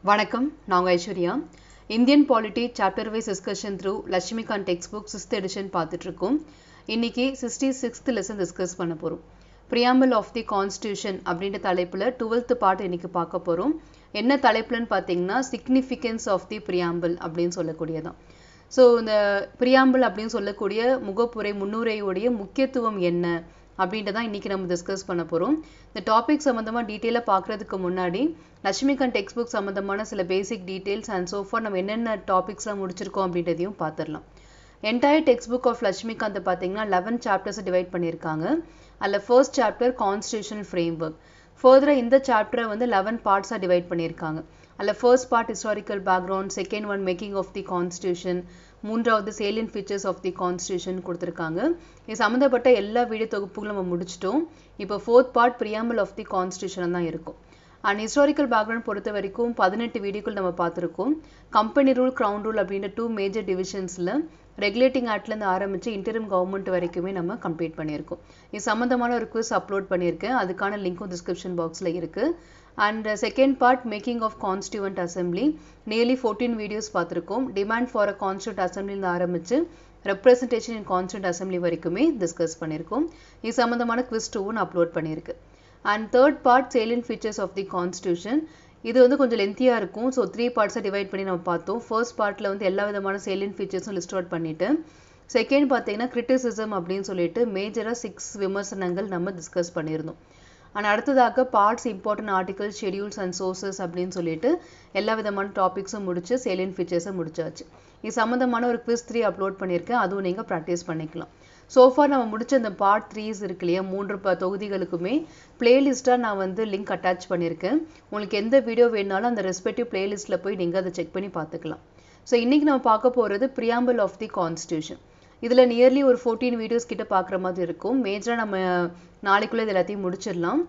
வணக்கம் நான் Aishwarya Indian polity chapter wise discussion through Laxmikanth text book 6th edition பார்த்துட்டு இருக்கோம். இன்னைக்கு 66th லெசன் டிஸ்கஸ் பண்ண போறோம். பிரியாம்பிள் ஆஃப் தி கான்ஸ்டிடியூஷன் அப்படின்ற தலைப்புல 12th பார்ட் இன்னைக்கு பார்க்க போறோம். என்ன தலைப்புலன்னு பார்த்தீங்கன்னா சிக்னிஃபிகன்ஸ் ஆஃப் தி பிரியாம்பிள் அப்படின்னு சொல்லக்கூடியதான். ஸோ இந்த பிரியாம்பிள் அப்படின்னு சொல்லக்கூடிய முகப்புரை முன்னுரையுடைய முக்கியத்துவம் என்ன அப்படின்றதான் இன்னைக்கு நம்ம டிஸ்கஸ் பண்ண போறோம். இந்த டாபிக் சம்பந்தமா டீட்டெயிலாக பார்க்கறதுக்கு முன்னாடி லட்சுமிகாந்த் டெக்ஸ்ட் புக் சம்பந்தமான சில பேசிக் டீடைல்ஸ் அண்ட் சோஃபார் நம்ம என்னென்ன டாபிக்ஸ்லாம் முடிச்சிருக்கோம் அப்படின்றதையும் பார்த்துடலாம். Entire text book of Laxmikanth பார்த்தீங்கன்னா 11 சாப்டர்ஸ் டிவைட் பண்ணியிருக்காங்க. அதில் ஃபர்ஸ்ட் சாப்டர் கான்ஸ்டிடியூஷனல் ஃப்ரேம்வொர்க். ஃபர்தராக இந்த சாப்டரை வந்து 11 பார்ட்ஸாக டிவைட் பண்ணியிருக்காங்க. அதில் first part historical background, second one making of the constitution, மூன்றாவது salient features of the constitution கொடுத்துருக்காங்க. இது சம்மந்தப்பட்ட எல்லா வீடியோ தொகுப்புகளும் நம்ம முடிச்சிட்டோம். இப்போ fourth part preamble of the constitution தான் இருக்கும். அண்ட் ஹிஸ்டாரிக்கல் பேக்ரவுண்ட் பொறுத்த வரைக்கும் 18 வீடியோக்கள் நம்ம பார்த்துருக்கோம். கம்பெனி ரூல், கிரவுன் ரூல் அப்படின்ற 2 மேஜர் டிவிஷன்ஸில் ரெகுலேட்டிங் ஆக்ட்லேருந்து ஆரம்பித்து இன்டரிம் கவர்மெண்ட் வரைக்குமே நம்ம கம்ப்ளீட் பண்ணியிருக்கோம். இது சம்மந்தமான ஒரு குவிஸ் அப்லோட் பண்ணியிருக்கேன். அதுக்கான லிங்க்கும் டிஸ்கிரிப்ஷன் பாக்ஸில் இருக்குது. And second part making of constituent assembly, nearly 14 videos பார்த்துருக்கோம். டிமாண்ட் ஃபார் அ கான்ஸ்டியூட் அசம்பிளிருந்து ஆரம்பித்து ரெப்ரஸன்டேஷன் இன் கான்ஸ்டியூட் அசம்பிளி வரைக்குமே டிஸ்கஸ் பண்ணியிருக்கோம். இது சம்மந்தமான குவிஸ் 2 அப்லோட் பண்ணியிருக்கு. And third part salient features of the constitution. இது வந்து கொஞ்சம் லென்த்தியாக இருக்கும். ஸோ 3 பார்ட்ஸாக டிவைட் பண்ணி நம்ம பார்த்தோம். ஃபர்ஸ்ட் பார்ட்டில் வந்து எல்லா விதமான சேலியன்ட் ஃபீச்சர்ஸும் லிஸ்ட் அவுட் பண்ணிவிட்டு, செகண்ட் பார்த்தீங்கன்னா கிரிட்டிசிசம் அப்படின்னு சொல்லிட்டு மேஜராக 6 விமர்சனங்கள் நம்ம டிஸ்கஸ் பண்ணியிருந்தோம். அண்ட் அடுத்ததாக parts, important articles, schedules and sources அப்படின்னு சொல்லிட்டு எல்லா விதமான டாபிக்ஸும் முடிச்சு சேலியன்ட் ஃபீச்சர்ஸை முடிச்சாச்சு. இது சம்மந்தமான ஒரு குவிஸ் 3 அப்லோட் பண்ணியிருக்கேன். அதுவும் நீங்கள் ப்ராக்டிஸ் பண்ணிக்கலாம். சோஃபார் நம்ம முடிச்ச இந்த பார்ட் 3s இருக்கு இல்லையா, 3 தொகுதிகளுக்குமே பிளேலிஸ்ட்டாக நான் வந்து லிங்க் அட்டாச் பண்ணியிருக்கேன். உங்களுக்கு எந்த வீடியோ வேணாலும் அந்த ரெஸ்பெக்டிவ் பிளேலிஸ்ட்டில் போய் நீங்கள் அதை செக் பண்ணி பார்த்துக்கலாம். ஸோ இன்றைக்கி நம்ம பார்க்க போகிறது பிரியாம்பிள் ஆஃப் தி கான்ஸ்டியூஷன். இதில் நியர்லி ஒரு 14 வீடியோஸ் கிட்ட பார்க்குற மாதிரி இருக்கும். மேஜராக நம்ம நாளைக்குள்ளே இது எல்லாத்தையும் முடிச்சிடலாம்.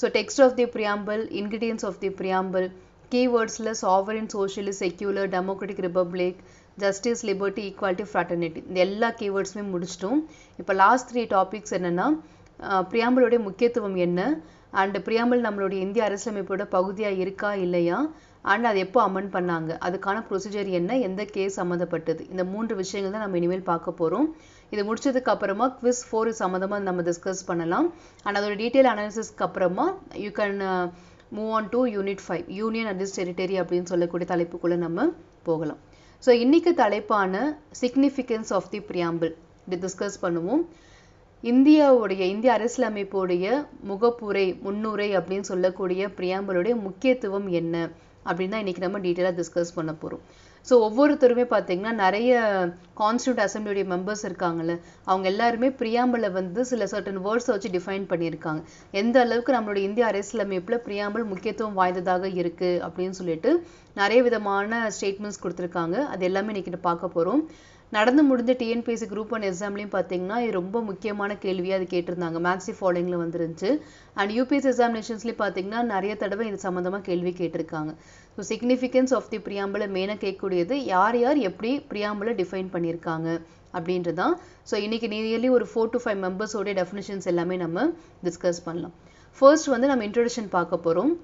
So text of the preamble, ingredients of the preamble, கீவேர்ட்ஸில் sovereign, socialist, secular, democratic republic, justice, liberty, equality, fraternity, இந்த எல்லா கீவேர்ட்ஸுமே முடிச்சிட்டோம். இப்போ லாஸ்ட் 3 டாபிக்ஸ் என்னென்னா பிரியாம்பிளுடைய முக்கியத்துவம் என்ன, அண்ட் பிரியாம்பிள் நம்மளுடைய இந்திய அரசியலமைப்போட பகுதியாக இருக்கா இல்லையா, அண்ட் அது எப்போ அமெண்ட் பண்ணாங்க, அதுக்கான ப்ரொசீஜர் என்ன, எந்த கேஸ் சம்மந்தப்பட்டது, இந்த 3 விஷயங்கள் தான் நம்ம இனிமேல் பார்க்க போகிறோம். இது முடிச்சதுக்கு அப்புறமா குவிஸ் 4 சம்மந்தமாக நம்ம டிஸ்கஸ் பண்ணலாம். அண்ட் அதோட டீட்டெயில் அனாலிசிஸ்க்கு அப்புறமா you can move on to unit 5, union and its territory அப்படின்னு சொல்லக்கூடிய தலைப்புக்குள்ளே நம்ம போகலாம். ஸோ இன்னைக்கு தலைப்பான significance of the preamble discuss பண்ணுவோம். இந்திய அரசியலமைப்புடைய முகப்புரை, முன்னுரை அப்படின்னு சொல்லக்கூடிய பிரியாம்பிளுடைய முக்கியத்துவம் என்ன அப்படின்னு தான் இன்னைக்கு நம்ம டீட்டெயிலாக டிஸ்கஸ் பண்ண போகிறோம். ஸோ ஒவ்வொருத்தருமே பார்த்தீங்கன்னா நிறைய கான்ஸ்டியூட் அசம்பிளியுடைய மெம்பர்ஸ் இருக்காங்கல்ல, அவங்க எல்லாருமே பிரியாம்பிளை வந்து சில சர்டன் வேர்ட்ஸை வச்சு டிஃபைன் பண்ணியிருக்காங்க. எந்த அளவுக்கு நம்மளுடைய இந்திய அரசியலமைப்பில் பிரியாம்பிள் முக்கியத்துவம் வாய்ந்ததாக இருக்குது அப்படின்னு சொல்லிட்டு நிறைய விதமான ஸ்டேட்மெண்ட்ஸ் கொடுத்துருக்காங்க. அது எல்லாமே இன்னைக்கு பார்க்க போகிறோம். நடந்து முடிஞ்ச டிஎன்பிஎஸ்சி குரூப் 1 எக்ஸாம்லையும் பார்த்தீங்கன்னா இது ரொம்ப முக்கியமான கேள்வியாக அது கேட்டிருந்தாங்க. மேத்ஸ் ஃபாலோயிங்கில் வந்துருந்துச்சு. அண்ட் யூபிஎஸ்சி எக்ஸாமினேஷன்ஸ்லேயும் பார்த்தீங்கன்னா நிறைய தடவை இது சம்மந்தமாக கேள்வி கேட்டிருக்காங்க. ஸோ சிக்னிஃபிகன்ஸ் ஆஃப் தி பிரியாம்பிளை மெயினாக கேட்கக்கூடியது யார் எப்படி பிரியாம்பிளை டிஃபைன் பண்ணியிருக்காங்க அப்படின்றதான். ஸோ இன்னைக்கு நியர்லி ஒரு 4 to 5 மெம்பர்ஸோடைய டெஃபினிஷன்ஸ் எல்லாமே நம்ம டிஸ்கஸ் பண்ணலாம். ஃபர்ஸ்ட் வந்து நம்ம இன்ட்ரோடக்ஷன் பார்க்க போகிறோம்.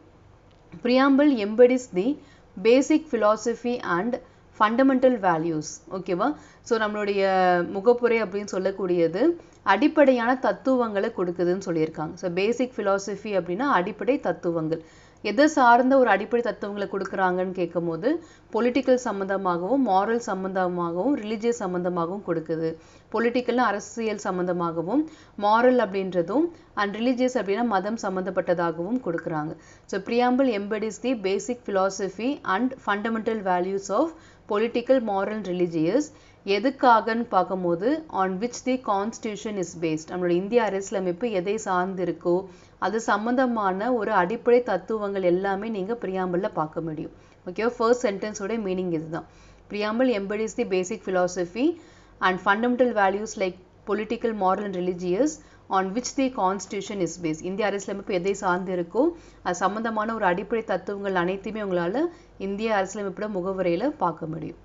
Preamble embodies the basic philosophy and fundamental values. ஓகேவா? ஸோ நம்மளுடைய முகப்புரை அப்படின்னு சொல்லக்கூடியது அடிப்படையான தத்துவங்களை கொடுக்குதுன்னு சொல்லியிருக்காங்க. ஸோ பேசிக் ஃபிலாசபி அப்படின்னா அடிப்படை தத்துவங்கள். எதை சார்ந்த ஒரு அடிப்படை தத்துவங்களை கொடுக்குறாங்கன்னு கேட்கும் போது பொலிட்டிக்கல் சம்மந்தமாகவும், மாரல் சம்மந்தமாகவும், ரிலிஜியஸ் சம்மந்தமாகவும் கொடுக்குது. பொலிட்டிக்கல்னா அரசியல் சம்மந்தமாகவும், மாரல் அப்படின்றதும், அண்ட் ரிலிஜியஸ் அப்படின்னா மதம் சம்மந்தப்பட்டதாகவும் கொடுக்குறாங்க. So preamble embodies the basic philosophy and fundamental values of political, moral, religious. எதுக்காகன்னு பார்க்கும்போது on which the constitution is based, நம்மளோட இந்திய அரசியலமைப்பு எதை சார்ந்து இருக்கோ அது சம்மந்தமான ஒரு அடிப்படை தத்துவங்கள் எல்லாமே நீங்கள் பிரியாம்பிளில் பார்க்க முடியும். ஓகேவா? ஃபர்ஸ்ட் சென்டென்ஸோட மீனிங் இதுதான். Preamble embodies the basic philosophy and fundamental values like political, moral and religious on which the constitution is based. இந்திய அரசியலமைப்பு எதை சார்ந்து இருக்கோ அது சம்மந்தமான ஒரு அடிப்படை தத்துவங்கள் அனைத்துமே உங்களால் இந்திய அரசியலமைப்போட முகவரையில் பார்க்க முடியும்.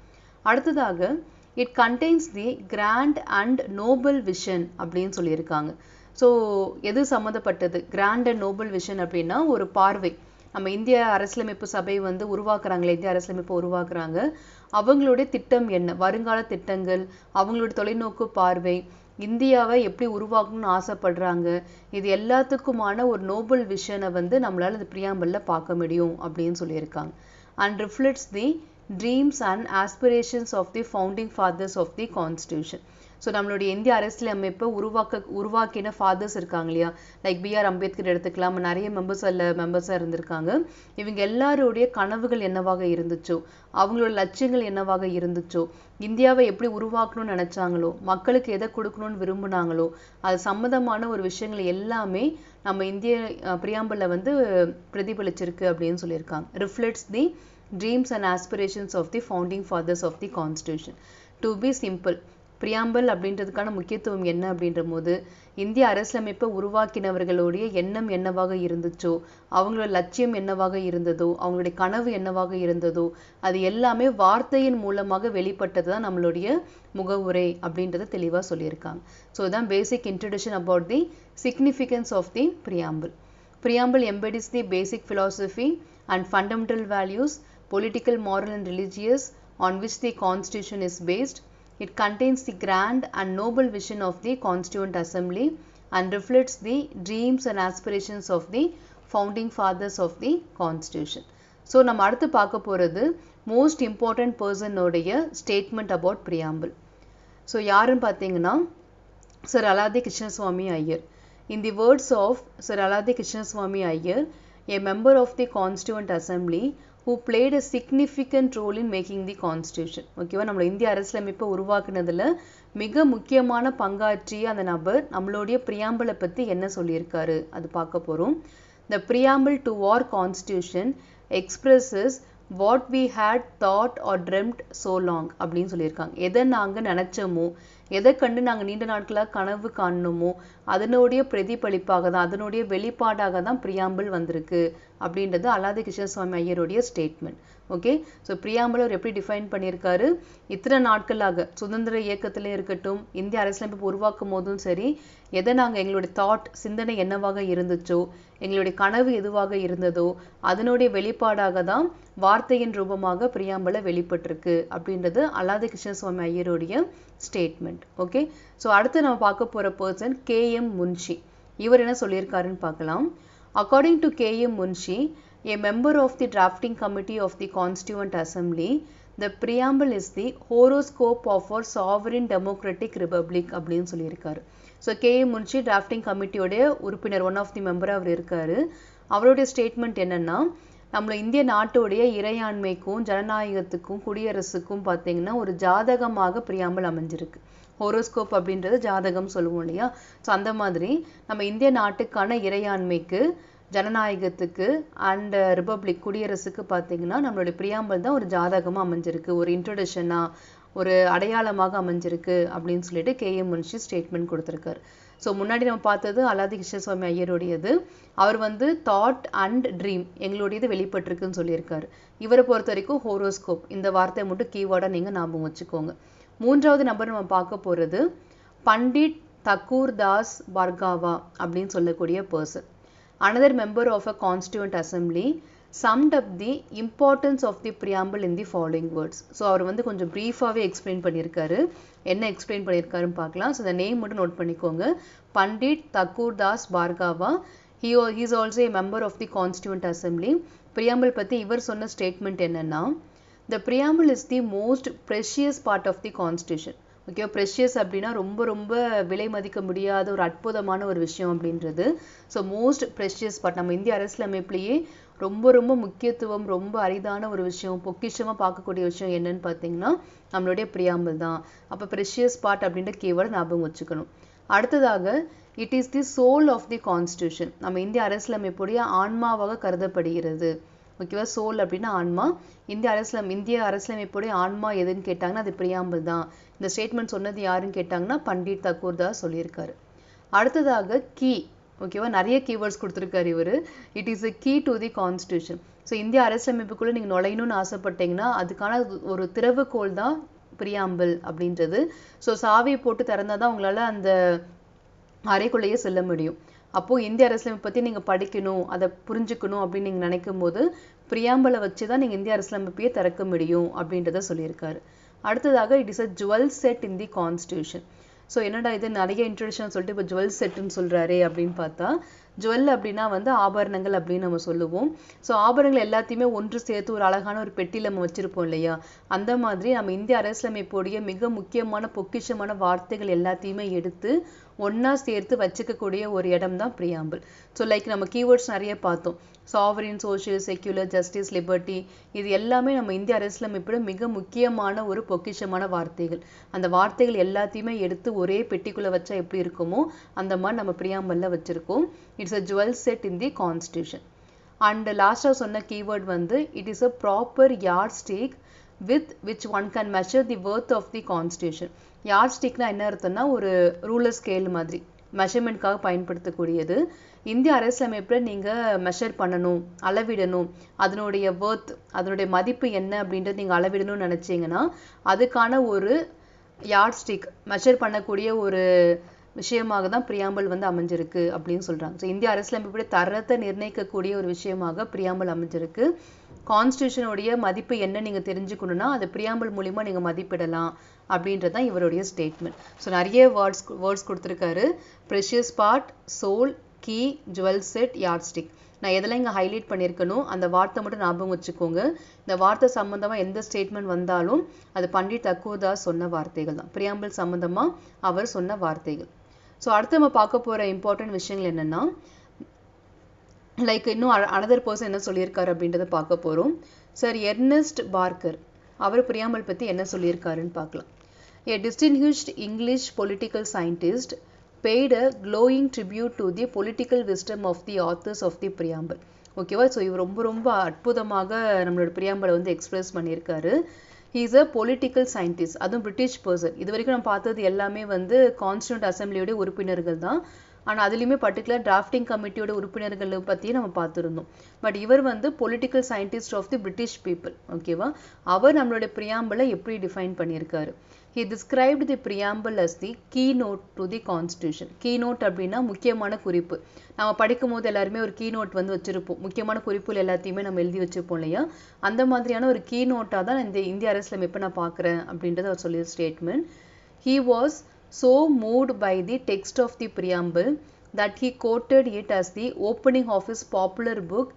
அடுத்ததாக it contains the grand and noble vision அப்படின்னு சொல்லியிருக்காங்க. ஸோ எது சம்மந்தப்பட்டது? கிராண்ட் அண்ட் நோபல் விஷன் அப்படின்னா ஒரு பார்வை, நம்ம இந்திய அரசியலமைப்பு சபை வந்து உருவாக்குறாங்களே, இந்திய அரசியலமைப்பு உருவாக்குறாங்க, அவங்களுடைய திட்டம் என்ன, வருங்கால திட்டங்கள், அவங்களுடைய தொலைநோக்கு பார்வை, இந்தியாவை எப்படி உருவாக்கணும்னு ஆசைப்படுறாங்க, இது எல்லாத்துக்குமான ஒரு நோபல் விஷனை வந்து நம்மளால இந்த பிரியாம்பிள்ல பார்க்க முடியும் அப்படின்னு சொல்லியிருக்காங்க. And reflects the dreams and aspirations of the founding fathers of the constitution. So நம்மளுடைய இந்திய அரசியலமைப்பை உருவாக்கின ஃபாதர்ஸ் இருக்காங்க இல்லையா, லைக் B.R. அம்பேத்கர் எடுத்துக்கலாம், நிறைய மெம்பர்ஸாக இருந்திருக்காங்க. இவங்க எல்லாருடைய கனவுகள் என்னவாக இருந்துச்சோ, அவங்களோட லட்சியங்கள் என்னவாக இருந்துச்சோ, இந்தியாவை எப்படி உருவாக்கணும்னு நினைச்சாங்களோ, மக்களுக்கு எதை கொடுக்கணும்னு விரும்புனாங்களோ, அது சம்மந்தமான ஒரு விஷயங்கள் எல்லாமே நம்ம இந்திய பிரியாம்பிள்ல வந்து பிரதிபலிச்சிருக்கு அப்படின்னு சொல்லியிருக்காங்க. Reflects the dreams and aspirations of the founding fathers of the constitution. To be simple, preamble அப்படின்றதுக்கான முக்கியத்துவம் என்ன அப்படின்ற போது, இந்திய அரசியலமைப்பை உருவாக்கினவர்களுடைய எண்ணம் என்னவாக இருந்துச்சோ, அவங்களோட லட்சியம் என்னவாக இருந்ததோ, அவங்களுடைய கனவு என்னவாக இருந்ததோ, அது எல்லாமே வார்த்தையின் மூலமாக வெளிப்பட்டது தான் நம்மளுடைய முகவுரை அப்படின்றத தெளிவாக சொல்லியிருக்காங்க. ஸோ இதான் basic introduction about the significance of the preamble. Preamble embodies the basic philosophy and fundamental values, political, moral and religious, on which the Constitution is based. It contains the grand and noble vision of the Constituent Assembly and reflects the dreams and aspirations of the founding fathers of the Constitution. So, நம்ம அடுத்து பார்க்க போறது most important person உடைய statement about preamble. So, யாருன்னு பார்த்தீங்கன்னா Sir Alladhi Krishnaswamy Iyer. In the words of Sir Alladhi Krishnaswamy Iyer, a member of the Constituent Assembly who played a significant role in making the Constitution. ஓகேவா, நம்ம இந்திய அரசியலமைப்பை உருவாக்குனதுல மிக முக்கியமான பங்காற்றிய அந்த நபர் நம்மளுடைய பிரியாம்பிளை பத்தி என்ன சொல்லியிருக்காரு அது பார்க்க போறோம். The preamble to our Constitution expresses what we had thought or dreamt so long அப்படின்னு சொல்லியிருக்காங்க. எதை நாங்க நினைச்சோமோ, எதை கண்டு நாங்கள் நீண்ட நாட்களாக கனவு காணணுமோ, அதனுடைய பிரதிபலிப்பாக தான், அதனுடைய வெளிப்பாடாக தான் பிரியாம்பிள் வந்திருக்கு அப்படின்றது அல்லாதி கிருஷ்ணசுவாமி ஐயருடைய ஸ்டேட்மெண்ட். ஓகே, ஸோ பிரியாம்பிள் அவர் எப்படி டிஃபைன் பண்ணியிருக்காரு, இத்தனை நாட்களாக சுதந்திர இயக்கத்திலே இருக்கட்டும், இந்திய அரசியலமைப்பு உருவாக்கும் போதும் சரி, எதை நாங்கள் எங்களுடைய தாட் சிந்தனை என்னவாக இருந்துச்சோ, எங்களுடைய கனவு எதுவாக இருந்ததோ, அதனுடைய வெளிப்பாடாக தான் வார்த்தையின் ரூபமாக பிரியாம்பிளை வெளிப்பட்டிருக்கு அப்படின்றது அல்லாதி கிருஷ்ணசுவாமி ஐயருடைய ஸ்டேட்மெண்ட். ஓகே, ஸோ அடுத்து நம்ம பார்க்க போகிற பர்சன் K.M. முன்ஷி. இவர் என்ன சொல்லியிருக்காருன்னு பார்க்கலாம். According to K.M. Munshi, a member of the drafting committee of the Constituent Assembly, the preamble is the horoscope of our sovereign democratic republic அப்படின்னு சொல்லியிருக்காரு. So K.M. முன்ஷி டிராஃப்டிங் கமிட்டியோடைய உறுப்பினர், ஒன் ஆஃப் தி மெம்பர் அவர் இருக்காரு. அவருடைய statement என்னன்னா, நம்ம இந்திய நாட்டுடைய இறையாண்மைக்கும் ஜனநாயகத்துக்கும் குடியரசுக்கும் பார்த்தீங்கன்னா ஒரு ஜாதகமாக பிரியாம்பிள் அமைஞ்சிருக்கு. ஹோரோஸ்கோப் அப்படின்றது ஜாதகம் சொல்லுவோம் இல்லையா, ஸோ அந்த மாதிரி நம்ம இந்திய நாட்டுக்கான இறையாண்மைக்கு, ஜனநாயகத்துக்கு அண்ட் ரிப்பப்ளிக் குடியரசுக்கு பார்த்தீங்கன்னா நம்மளுடைய பிரியாம்பிள் தான் ஒரு ஜாதகமாக அமைஞ்சிருக்கு, ஒரு இன்ட்ரடக்ஷனாக, ஒரு அடையாளமாக அமைஞ்சிருக்கு அப்படின்னு சொல்லிட்டு K.M. முன்ஷி ஸ்டேட்மெண்ட் கொடுத்துருக்காரு. ஸோ முன்னாடி நம்ம பார்த்தது அல்லாதி கிருஷ்ணசுவாமி ஐயருடையது. அவர் வந்து தாட் அண்ட் ட்ரீம் எங்களுடையது வெளிப்பட்டிருக்குன்னு சொல்லியிருக்காரு. இவரை பொறுத்த வரைக்கும் ஹோரோஸ்கோப் இந்த வார்த்தையை மட்டும் கீவேர்டாக நீங்கள் ஞாபகம் வச்சுக்கோங்க. மூன்றாவது நம்பர் நம்ம பார்க்க போகிறது பண்டிட் தக்கூர் தாஸ் பர்காவா அப்படின்னு சொல்லக்கூடிய person. Another member of a Constituent Assembly summed up the importance of the preamble in the following words. So அவர் வந்து கொஞ்சம் ப்ரீஃபாகவே எக்ஸ்பிளைன் பண்ணியிருக்காரு. என்ன எக்ஸ்பிளைன் பண்ணியிருக்காருன்னு பார்க்கலாம். ஸோ இந்த நேம் மட்டும் நோட் பண்ணிக்கோங்க. Pandit Thakur Das பார்காவா. He is also a member of the Constituent Assembly. preamble பற்றி இவர் சொன்ன ஸ்டேட்மெண்ட் என்னன்னா, the preamble is the most precious part of the Constitution. Okay, precious அப்படின்னா ரொம்ப ரொம்ப விலை மதிக்க முடியாத ஒரு அற்புதமான ஒரு விஷயம் அப்படின்றது. ஸோ மோஸ்ட் ப்ரெஷியஸ் பார்ட், நம்ம இந்திய அரசியலமைப்புலேயே ரொம்ப ரொம்ப முக்கியத்துவம், ரொம்ப அரிதான ஒரு விஷயம், பொக்கிஷமாக பார்க்கக்கூடிய விஷயம் என்னன்னு பார்த்தீங்கன்னா நம்மளுடைய பிரியாம்பிள் தான். அப்போ ப்ரெஷியஸ் பார்ட் அப்படின்ற கீவேர்டு ஞாபகம் வச்சுக்கணும். அடுத்ததாக, it is the soul of the constitution. நம்ம இந்திய அரசியலமைப்புடைய ஆன்மாவாக கருதப்படுகிறது. ஓகேவா, சோல் அப்படின்னா ஆன்மா. இந்திய அரசியலமைப்புடைய ஆன்மா எதுன்னு கேட்டாங்கன்னா அது பிரியாம்பிள் தான். இந்த ஸ்டேட்மெண்ட் சொன்னது யாருன்னு கேட்டாங்கன்னா பண்டிட் தக்கூர் தாஸ் சொல்லியிருக்காரு. அடுத்ததாக கீ. ஓகேவா, நிறைய கீவேர்ட்ஸ் கொடுத்துருக்காரு இவர். It is a key to the constitution. So இந்திய அரசியலமைப்புக்குள்ளே நீங்கள் நுழையணும்னு ஆசைப்பட்டீங்கன்னா அதுக்கான ஒரு திறவுகோல் தான் பிரியாம்பிள் அப்படின்றது. ஸோ சாவியை போட்டு திறந்தாதான் உங்களால் அந்த அறைக்குள்ளேயே செல்ல முடியும். அப்போது இந்திய அரசியலமைப்பு பற்றி நீங்கள் படிக்கணும், அதை புரிஞ்சுக்கணும் அப்படின்னு நீங்கள் நினைக்கும் போது பிரியாம்பலை வச்சு தான் நீங்கள் இந்திய அரசியலமைப்பையே திறக்க முடியும் அப்படின்றத சொல்லியிருக்காரு. அடுத்ததாக it is a jewel set in the constitution. So என்னடா இது நிறைய இன்ட்ரடக்ஷன் சொல்லிட்டு இப்போ ஜுவல் செட்டுன்னு சொல்கிறாரே அப்படின்னு பார்த்தா, ஜுவல் அப்படின்னா வந்து ஆபரணங்கள் அப்படின்னு நம்ம சொல்லுவோம். ஸோ ஆபரணங்கள் எல்லாத்தையுமே ஒன்று சேர்த்து ஒரு அழகான ஒரு பெட்டியில் நம்ம வச்சுருப்போம் இல்லையா, அந்த மாதிரி நம்ம இந்திய அரசியலமைப்புடைய மிக முக்கியமான பொக்கிஷமான வார்த்தைகள் எல்லாத்தையுமே எடுத்து ஒன்றா சேர்த்து வச்சுக்கக்கூடிய ஒரு இடம் தான் பிரியாம்பிள். ஸோ லைக் நம்ம கீவேர்ட்ஸ் நிறைய பார்த்தோம். Sovereign, social, secular, justice, liberty, இது எல்லாமே நம்ம இந்திய அரசியலமைப்போட மிக முக்கியமான ஒரு பொக்கிஷமான வார்த்தைகள். அந்த வார்த்தைகள் எல்லாத்தையுமே எடுத்து ஒரே பெட்டிக்குள்ளே வச்சா எப்படி இருக்குமோ அந்த மாதிரி நம்ம பிரியாம்பிளில் வச்சுருக்கோம். It's a jewel set in the constitution. And லாஸ்ட்டாக சொன்ன கீவேர்ட் வந்து it is a proper yard stick with which one can measure the worth of the constitution. Yard ஸ்டிக்னா என்ன அர்த்தம்னா ஒரு ரூலர் ஸ்கேல் மாதிரி மெஷர்மெண்ட்காக பயன்படுத்தக்கூடியது. இந்திய அரசியலமைப்பில் நீங்கள் மெஷர் பண்ணணும், அளவிடணும், அதனுடைய வர்த், அதனுடைய மதிப்பு என்ன அப்படின்றது நீங்கள் அளவிடணும்னு நினச்சிங்கன்னா அதுக்கான ஒரு யார்ட் ஸ்டிக், மெஷர் பண்ணக்கூடிய ஒரு விஷயமாக தான் பிரியாம்பிள் வந்து அமைஞ்சிருக்கு அப்படின்னு சொல்கிறாங்க. ஸோ இந்திய அரசியலமைப்புடைய தரத்தை நிர்ணயிக்கக்கூடிய ஒரு விஷயமாக பிரியாம்பிள் அமைஞ்சிருக்கு. கான்ஸ்டியூஷனுடைய மதிப்பு என்ன நீங்கள் தெரிஞ்சுக்கணுன்னா அது பிரியாம்பிள் மூலிமா நீங்கள் மதிப்பிடலாம் அப்படின்றது தான் இவருடைய ஸ்டேட்மெண்ட். ஸோ நிறைய வேர்ட்ஸ் கொடுத்துருக்காரு. Precious part, soul, key, jewel set, yardstick. நான் எதெல்லாம் இங்கே ஹைலைட் பண்ணியிருக்கணும் அந்த வார்த்தை மட்டும் ஞாபகம் வச்சுக்கோங்க. இந்த வார்த்தை சம்மந்தமாக எந்த ஸ்டேட்மெண்ட் வந்தாலும் அது பண்டிட் தக்கூர்தாஸ் சொன்ன வார்த்தைகள் தான், பிரியாம்பிள் சம்மந்தமாக அவர் சொன்ன வார்த்தைகள். ஸோ அடுத்து நம்ம பார்க்க போகிற இம்பார்ட்டன்ட் விஷயங்கள் என்னென்னா, லைக் இன்னும் அனதர் பர்சன் என்ன சொல்லியிருக்காரு அப்படின்றத பார்க்க போகிறோம். சார் எர்னஸ்ட் பார்க்கர், அவர் பிரியாம்பிள் பற்றி என்ன சொல்லியிருக்காருன்னு பார்க்கலாம். A distinguished English political scientist paid a glowing tribute to the political wisdom of the authors of the preamble. ஓகேவா? ஸோ இவர் ரொம்ப அற்புதமாக நம்மளோட பிரியாம்பிளை வந்து எக்ஸ்பிரஸ் பண்ணியிருக்காரு. He is a political scientist, அதுவும் பிரிட்டிஷ் பர்சன். இது வரைக்கும் நம்ம பார்த்தது எல்லாமே வந்து கான்ஸ்டியூண்ட் அசம்பிளியோட உறுப்பினர்கள் தான். ஆனால் அதுலேயுமே பர்டிகுலர் டிராஃப்டிங் கமிட்டியோட உறுப்பினர்களை பற்றியும் நம்ம பார்த்துருந்தோம். பட் இவர் வந்து political scientist of the British people. ஓகேவா? அவர் நம்மளோட பிரியாம்பிளை எப்படி டிஃபைன் பண்ணியிருக்காரு. He described the preamble as the keynote to the constitution. Keynote அப்படின்னா முக்கியமான குறிப்பு. நம்ம படிக்கும் போது எல்லாருமே ஒரு கீநோட் வந்து வச்சிருப்போம், முக்கியமான குறிப்புகள் எல்லாத்தையுமே நம்ம எழுதி வச்சிருப்போம் இல்லையா, அந்த மாதிரியான ஒரு கீநோட்டாக தான் இந்த இந்திய அரசியலமைப்பை நான் பார்க்குறேன் அப்படின்றத அவர் சொல்லிய statement. He was so moved by the text of the preamble that he quoted it as the opening of his popular book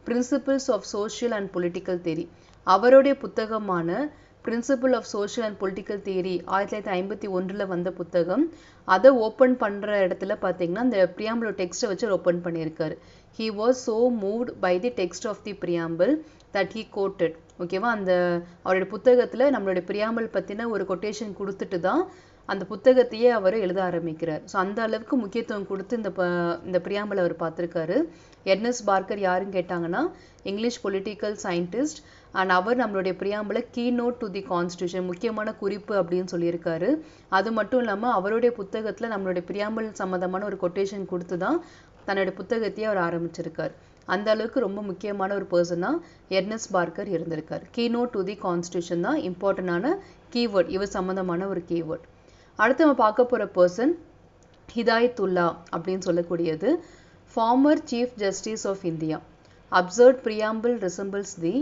Principles of Social and Political Theory. அவருடைய புத்தகமான principle of social and political theory 1951 வந்த புத்தகம். அதை open பண்ணுற இடத்துல பார்த்தீங்கன்னா இந்த பிரியாம்பிளோட டெக்ஸ்ட்டை வச்சு ஓப்பன் பண்ணியிருக்காரு. He was so moved by the text of the preamble that he quoted. ஓகேவா? அந்த அவருடைய புத்தகத்தில் நம்மளுடைய பிரியாம்பிள் பற்றின ஒரு கொட்டேஷன் கொடுத்துட்டு தான் அந்த புத்தகத்தையே அவர் எழுத ஆரம்பிக்கிறார். ஸோ அந்த அளவுக்கு முக்கியத்துவம் கொடுத்து இந்த பிரியாம்பிளை அவர் பார்த்துருக்காரு. எர்னஸ்ட் பார்க்கர் யாருன்னு கேட்டாங்கன்னா இங்கிலீஷ் பொலிட்டிக்கல் சயின்டிஸ்ட். அண்ட் அவர் நம்மளுடைய பிரியாம்பிளை கீநோட் டு தி கான்ஸ்டியூஷன், முக்கியமான குறிப்பு அப்படின்னு சொல்லியிருக்காரு. அது மட்டும் இல்லாமல் அவருடைய புத்தகத்தில் நம்மளுடைய பிரியாம்பிள் சம்மந்தமான ஒரு கொட்டேஷன் கொடுத்து தான் தன்னுடைய புத்தகத்தையே அவர் ஆரம்பிச்சிருக்கார். அந்த அளவுக்கு ரொம்ப முக்கியமான ஒரு பர்சனாக எர்னஸ்ட் பார்க்கர் இருந்திருக்கார். கீநோட் டு தி கான்ஸ்டியூஷன் தான் இம்பார்ட்டண்டான கீவேர்ட், இவர் சம்மந்தமான ஒரு கீவேர்ட். அடுத்து நம்ம பார்க்க போகிற பர்சன் ஹிதாயத்துல்லா அப்படின்னு சொல்லக்கூடியது. Former chief justice of India. Observed preamble resembles the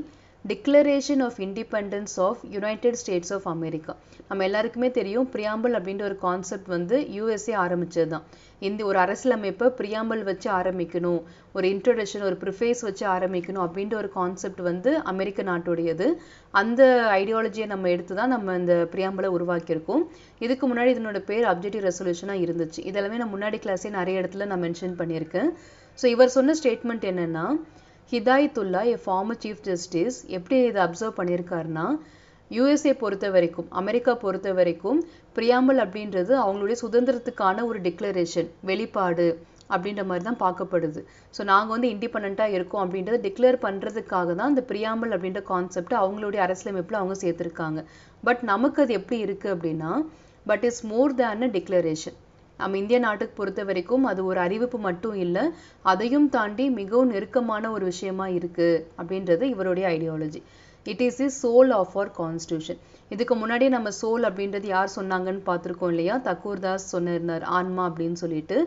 declaration of independence of United States of America. நம்ம எல்லாருக்குமே தெரியும் பிரியாம்பிள் அப்படின்ற ஒரு கான்செப்ட் வந்து யூஎஸ்ஏ ஆரம்பிச்சது தான். இந்த ஒரு அரசியலமைப்பை பிரியாம்பிள் வச்சு ஆரம்பிக்கணும், ஒரு இன்ட்ரோடக்ஷன், ஒரு ப்ரிஃபேஸ் வச்சு ஆரம்பிக்கணும் அப்படின்ற ஒரு கான்செப்ட் வந்து அமெரிக்க நாட்டுடையது. அந்த ஐடியாலஜியை நம்ம எடுத்து தான் நம்ம இந்த பிரியாம்பிளை உருவாக்கியிருக்கோம். இதுக்கு முன்னாடி இதனோட பேர் அப்ஜெக்டிவ் ரெசல்யூஷனாக இருந்துச்சு. இதெல்லாமே நான் முன்னாடி கிளாஸே நிறைய இடத்துல நான் மென்ஷன் பண்ணியிருக்கேன். ஸோ இவர் சொன்ன ஸ்டேட்மெண்ட் என்னென்னா, ஹிதாயத்துல்லா எ ஃபார்மர் சீஃப் ஜஸ்டிஸ் எப்படி இதை அப்சர்வ் பண்ணியிருக்காருன்னா, யூஎஸ்ஏ பொறுத்த வரைக்கும், அமெரிக்கா பொறுத்த வரைக்கும் பிரியாம்பிள் அப்படின்றது அவங்களுடைய சுதந்திரத்துக்கான ஒரு டிக்ளரேஷன், வெளிப்பாடு அப்படின்ற மாதிரி தான் பார்க்கப்படுது. ஸோ நாங்கள் வந்து இண்டிபெண்ட்டாக இருக்கோம் அப்படின்றத டிக்ளேர் பண்ணுறதுக்காக தான் இந்த பிரியாம்பிள் அப்படின்ற கான்செப்ட் அவங்களுடைய அரசியலமைப்பில் அவங்க சேர்த்துருக்காங்க. பட் நமக்கு அது எப்படி இருக்குது அப்படின்னா, but is more than a declaration. நம்ம இந்திய நாட்டுக்கு பொறுத்த வரைக்கும் அது ஒரு அறிவிப்பு மட்டும் இல்லை, அதையும் தாண்டி மிகவும் நெருக்கமான ஒரு விஷயமா இருக்கு அப்படின்றது இவருடைய ideology. It is the soul of our constitution. இதுக்கு முன்னாடியே நம்ம சோல் அப்படின்றது யார் சொன்னாங்கன்னு பார்த்துருக்கோம் இல்லையா? தக்கூர்தாஸ் சொன்னிருந்தார் ஆன்மா அப்படின்னு சொல்லிட்டு.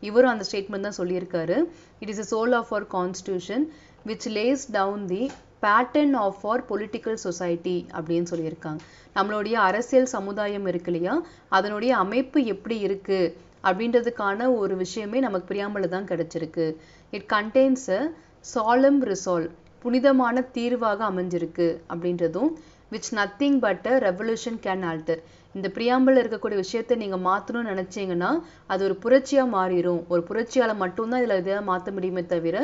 இவரும் அந்த ஸ்டேட்மெண்ட் தான் சொல்லியிருக்காரு. It is the soul of our constitution which lays down the pattern of our political society அப்படின்னு சொல்லியிருக்காங்க. நம்மளுடைய அரசியல் சமுதாயம் இருக்கு இல்லையா, அதனுடைய அமைப்பு எப்படி இருக்கு அப்படின்றதுக்கான ஒரு விஷயமே நமக்கு பிரியாம்பல தான் கிடைச்சிருக்கு. It contains a solemn resolve, புனிதமான தீர்வாக அமைஞ்சிருக்கு அப்படின்றதும் which nothing but a revolution can alter. இந்த பிரியாம்பல் இருக்கக்கூடிய விஷயத்தை நீங்க மாத்தணும்னு நினைச்சீங்கன்னா அது ஒரு புரட்சியா மாறிடும். ஒரு புரட்சியால மட்டும்தான் இதுல இதை மாற்ற முடியுமே தவிர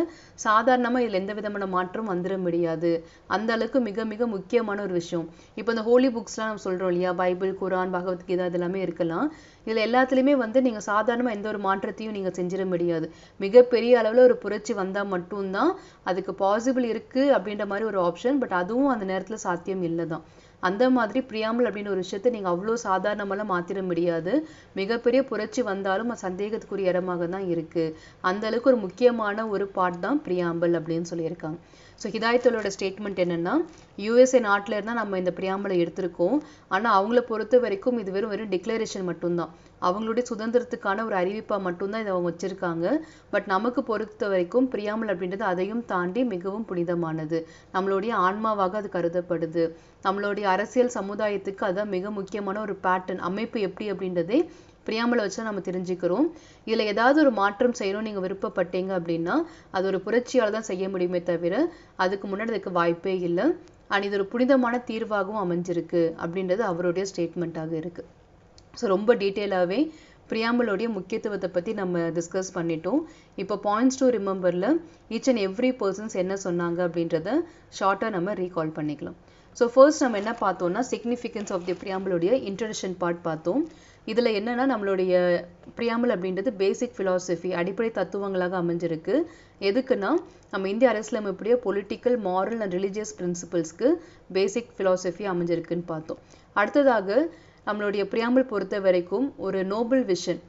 சாதாரணமா இதுல எந்த விதமான மாற்றம் வந்துட முடியாது. அந்த அளவுக்கு மிக மிக முக்கியமான ஒரு விஷயம். இப்போ இந்த ஹோலி புக்ஸ்லாம் நம்ம சொல்றோம் இல்லையா, பைபிள், குரான், பகவத்கீதா இதெல்லாமே இருக்கலாம். இதுல எல்லாத்துலயுமே நீங்க சாதாரணமா எந்த ஒரு மாற்றத்தையும் நீங்க செஞ்சிட முடியாது. மிகப்பெரிய அளவுல ஒரு புரட்சி வந்தா மட்டும்தான் அதுக்கு பாசிபிள் இருக்கு அப்படின்ற மாதிரி ஒரு ஆப்ஷன். பட் அதுவும் அந்த நேரத்துல சாத்தியம் இல்லைதான். அந்த மாதிரி பிரியாம்பல் அப்படின்னு ஒரு விஷயத்தை நீங்க அவ்வளோ சாதாரணமெல்லாம் மாத்திட முடியாது. மிகப்பெரிய புரட்சி வந்தாலும் சந்தேகத்துக்குரிய இடமாக தான் இருக்கு. அந்த அளவுக்கு ஒரு முக்கியமான ஒரு பார்ட் தான் பிரியாம்பல் அப்படின்னு சொல்லியிருக்காங்க. ஸோ ஹிதாயத்துல்லோட ஸ்டேட்மெண்ட் என்னன்னா, யூஎஸ்ஏ நாட்டில இருந்தால் நம்ம இந்த பிரியாம்பலை எடுத்திருக்கோம். ஆனால் அவங்கள பொறுத்த வரைக்கும் இது வெறும் டிக்ளரேஷன் மட்டும்தான். அவங்களுடைய சுதந்திரத்துக்கான ஒரு அறிவிப்பா மட்டும்தான் இதை அவங்க வச்சிருக்காங்க. பட் நமக்கு பொறுத்த வரைக்கும் பிரியாம்பல் அப்படின்றது அதையும் தாண்டி மிகவும் புனிதமானது. நம்மளுடைய ஆன்மாவாக அது கருதப்படுது. நம்மளுடைய அரசியல் சமுதாயத்துக்கு அதுதான் மிக முக்கியமான ஒரு பேட்டர்ன், அமைப்பு எப்படி அப்படின்றதே பிரியாம்பலை வச்சு நம்ம தெரிஞ்சுக்கிறோம். இதுல ஏதாவது ஒரு மாற்றம் செய்யணும் நீங்க விருப்பப்பட்டீங்க அப்படின்னா அது ஒரு புரட்சியால தான் செய்ய முடியுமே தவிர அதுக்கு முன்னாடி அதுக்கு வாய்ப்பே இல்லை. அண்ட் இது ஒரு புனிதமான தீர்வாகவும் அமைஞ்சிருக்கு அப்படின்றது அவருடைய ஸ்டேட்மெண்ட்டாக இருக்கு. ஸோ ரொம்ப டீட்டெயிலாகவே பிரியாம்பலோடைய முக்கியத்துவத்தை பற்றி நம்ம டிஸ்கஸ் பண்ணிட்டோம். இப்போ பாயிண்ட்ஸ் டு ரிமெம்பரில் ஈச் அண்ட் எவ்ரி பர்சன்ஸ் என்ன சொன்னாங்க அப்படின்றத ஷார்ட்டாக நம்ம ரீகால் பண்ணிக்கலாம். ஸோ ஃபர்ஸ்ட் நம்ம என்ன பார்த்தோம்னா, சிக்னிஃபிகன்ஸ் ஆஃப் தி பிரியாம்பலோடைய இன்ட்ரடக்ஷன் பார்ட் பார்த்தோம். இதில் என்னன்னா, நம்மளுடைய பிரியாம்பல் அப்படின்றது பேசிக் ஃபிலாசபி, அடிப்படை தத்துவங்களாக அமைஞ்சிருக்கு. எதுக்குன்னா, நம்ம இந்திய அரசியலமைப்புடைய பொலிட்டிக்கல், மாரல் அண்ட் ரிலீஜியஸ் பிரின்சிபல்ஸ்க்கு பேசிக் ஃபிலாசபி அமைஞ்சிருக்குன்னு பார்த்தோம். அடுத்ததாக நம்மளுடைய பிரியாம்பல் பொறுத்த வரைக்கும் ஒரு நோபல் விஷன்,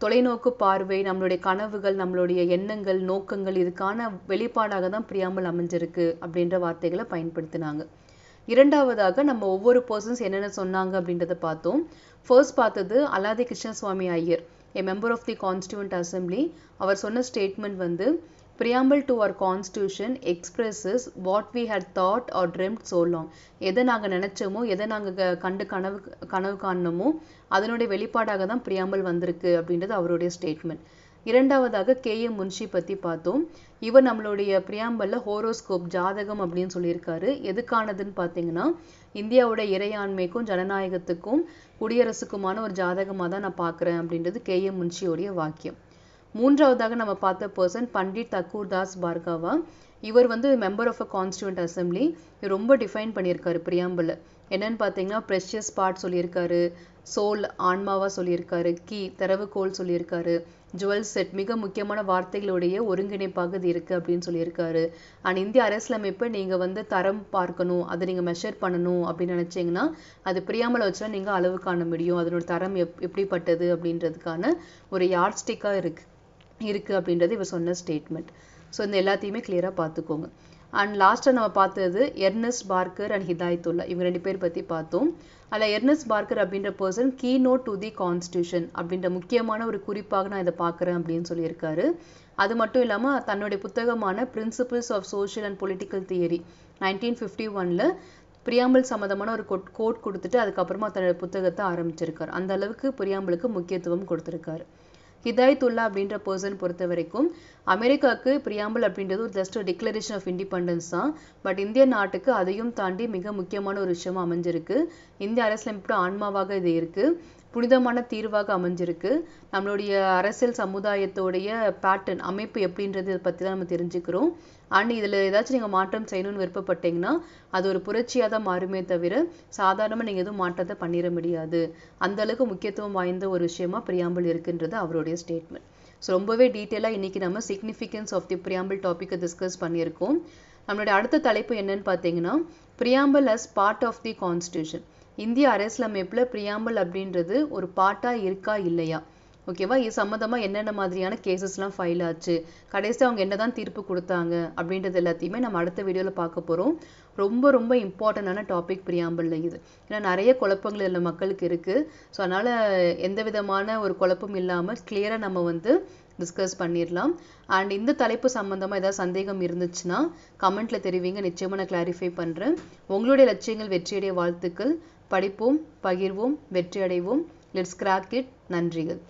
தொலைநோக்கு பார்வை, நம்மளுடைய கனவுகள், நம்மளுடைய எண்ணங்கள், நோக்கங்கள், இதுக்கான வெளிப்பாடாக தான் பிரியாம்பல் அமைஞ்சிருக்கு அப்படின்ற வார்த்தைகளை பயன்படுத்தினாங்க. இரண்டாவதாக நம்ம ஒவ்வொரு பர்சன்ஸ் என்னென்ன சொன்னாங்க அப்படின்றத பார்த்தோம். ஃபர்ஸ்ட் பார்த்தது அலாதி Krishnaswamy Iyer, a member of the Constituent Assembly. அவர் சொன்ன statement preamble to our constitution expresses what we had thought or dreamt so long. எதை நாங்கள் நினைச்சோமோ, எதை நாங்கள் கண்டு கனவு காணணுமோ அதனுடைய வெளிப்பாடாக தான் பிரியாம்பல் வந்திருக்கு அப்படின்றது அவருடைய ஸ்டேட்மெண்ட். இரண்டாவதாக கேஎம் முன்ஷி பற்றி பார்த்தோம். இவர் நம்மளுடைய பிரியாம்பல்ல ஹோரோஸ்கோப், ஜாதகம் அப்படின்னு சொல்லியிருக்காரு. எதுக்கானதுன்னு பார்த்தீங்கன்னா, இந்தியாவோட இறையாண்மைக்கும் ஜனநாயகத்துக்கும் குடியரசுக்குமான ஒரு ஜாதகமாக தான் நான் பார்க்குறேன் அப்படின்றது கேஎம் முன்ஷியோடைய வாக்கியம். மூன்றாவதாக நம்ம பார்த்த பர்சன் பண்டிட் தக்கூர்தாஸ் பார்கவா. இவர் member of a constituent assembly. இவர் ரொம்ப டிஃபைன் பண்ணியிருக்காரு பிரியாம்பல்ல. என்னன்னு பார்த்தீங்கன்னா, ப்ரெஷியஸ் பார்ட் சொல்லியிருக்காரு, சோல் ஆன்மாவா சொல்லியிருக்காரு, கீ தரவுகோல் சொல்லியிருக்காரு, ஜுவல் செட் மிக முக்கியமான வார்த்தைகளுடைய ஒருங்கிணைப்பாக இது இருக்கு அப்படின்னு சொல்லியிருக்காரு. அண்ட் இந்திய அரசியலமைப்பை நீங்க தரம் பார்க்கணும், அதை நீங்க மெஷர் பண்ணணும் அப்படின்னு நினைச்சீங்கன்னா அது பிரியாம்பலை வச்சா நீங்க அளவு காண முடியும். அதனோட தரம் எப்படிப்பட்டது அப்படின்றதுக்கான ஒரு யார்ட்ஸ்டிக்கா இருக்கு அப்படின்றது இவர் சொன்ன ஸ்டேட்மெண்ட். ஸோ இந்த எல்லாத்தையுமே கிளியரா பார்த்துக்கோங்க. அண்ட் லாஸ்ட்டாக நம்ம பார்த்தது எர்னஸ்ட் பார்க்கர் அண்ட் ஹிதாயத்துல்லா, இவங்க 2 பேர் பற்றி பார்த்தோம். அதில் எர்னஸ்ட் பார்க்கர் அப்படின்ற person keynote to the constitution அப்படின்ற முக்கியமான ஒரு குறிப்பாக நான் இதை பார்க்குறேன் அப்படின்னு சொல்லியிருக்காரு. அது மட்டும் இல்லாமல் தன்னுடைய புத்தகமான principles of social and political theory 1951 preamble சம்மந்தமான ஒரு கோட் கொடுத்துட்டு அதுக்கப்புறமா தன்னுடைய புத்தகத்தை ஆரம்பிச்சிருக்காரு. அந்த அளவுக்கு பிரியாம்பலுக்கு முக்கியத்துவம் கொடுத்துருக்காரு. ஹிதாயத்துல்லா அப்படின்ற பர்சன் பொறுத்த வரைக்கும் அமெரிக்காவுக்கு பிரியாம்பல் அப்படின்றது ஒரு ஜஸ்ட் டிக்ளரேஷன் ஆஃப் இண்டிபெண்டன்ஸ் தான். பட் இந்திய நாட்டுக்கு அதையும் தாண்டி மிக முக்கியமான ஒரு விஷயமா அமைஞ்சிருக்கு. இந்திய அரசியலமைப்போட ஆன்மாவாக இது இருக்கு, புனிதமான தீர்வாக அமைஞ்சிருக்கு. நம்மளுடைய அரசியல் சமுதாயத்தோடைய பேட்டர்ன், அமைப்பு எப்படின்றது பற்றி தான் நம்ம தெரிஞ்சுக்கிறோம். அண்ட் இதில் ஏதாச்சும் நீங்கள் மாற்றம் செய்யணும்னு விருப்பப்பட்டீங்கன்னா அது ஒரு புரட்சியாக தான் மாறுமே தவிர சாதாரணமாக நீங்கள் எதுவும் மாற்றத்தை பண்ணிட முடியாது. அந்த அளவுக்கு முக்கியத்துவம் வாய்ந்த ஒரு விஷயமா பிரியாம்பல் இருக்குன்றது அவருடைய ஸ்டேட்மெண்ட். ஸோ ரொம்பவே டீட்டெயிலாக இன்னைக்கு நம்ம சிக்னிஃபிகன்ஸ் ஆஃப் தி பிரியாம்பல் டாப்பிக்கை டிஸ்கஸ் பண்ணியிருக்கோம். நம்மளுடைய அடுத்த தலைப்பு என்னன்னு பார்த்தீங்கன்னா, preamble as part of the constitution. இந்திய அரசியலமைப்பில் பிரியாம்பல் அப்படின்றது ஒரு பார்ட்டாக இருக்கா இல்லையா, ஓகேவா? இது சம்மந்தமா என்னென்ன மாதிரியான கேசஸ்லாம் ஃபைல் ஆச்சு, கடைசியா அவங்க என்னதான் தீர்ப்பு கொடுத்தாங்க அப்படின்றது எல்லாத்தையுமே நம்ம அடுத்த வீடியோல பார்க்க போறோம். ரொம்ப ரொம்ப இம்பார்ட்டன்டான டாபிக் பிரியாம்பிள்ல இது. ஏன்னா நிறைய குழப்பங்கள் இதுல மக்களுக்கு இருக்கு. ஸோ அதனால எந்த விதமான ஒரு குழப்பம் இல்லாம கிளியரா நம்ம வந்து டிஸ்கஸ் பண்ணிடலாம். அண்ட் இந்த தலைப்பு சம்பந்தமா ஏதாவது சந்தேகம் இருந்துச்சுன்னா கமெண்ட்ல தெரிவிங்க, நிச்சயமா நான் கிளாரிஃபை பண்றேன். உங்களுடைய லட்சியங்கள் வெற்றியடைய வாழ்த்துக்கள். படிப்போம், பகிர்வோம், வெற்றி அடைவோம். Let's crack it. நன்றிகள்.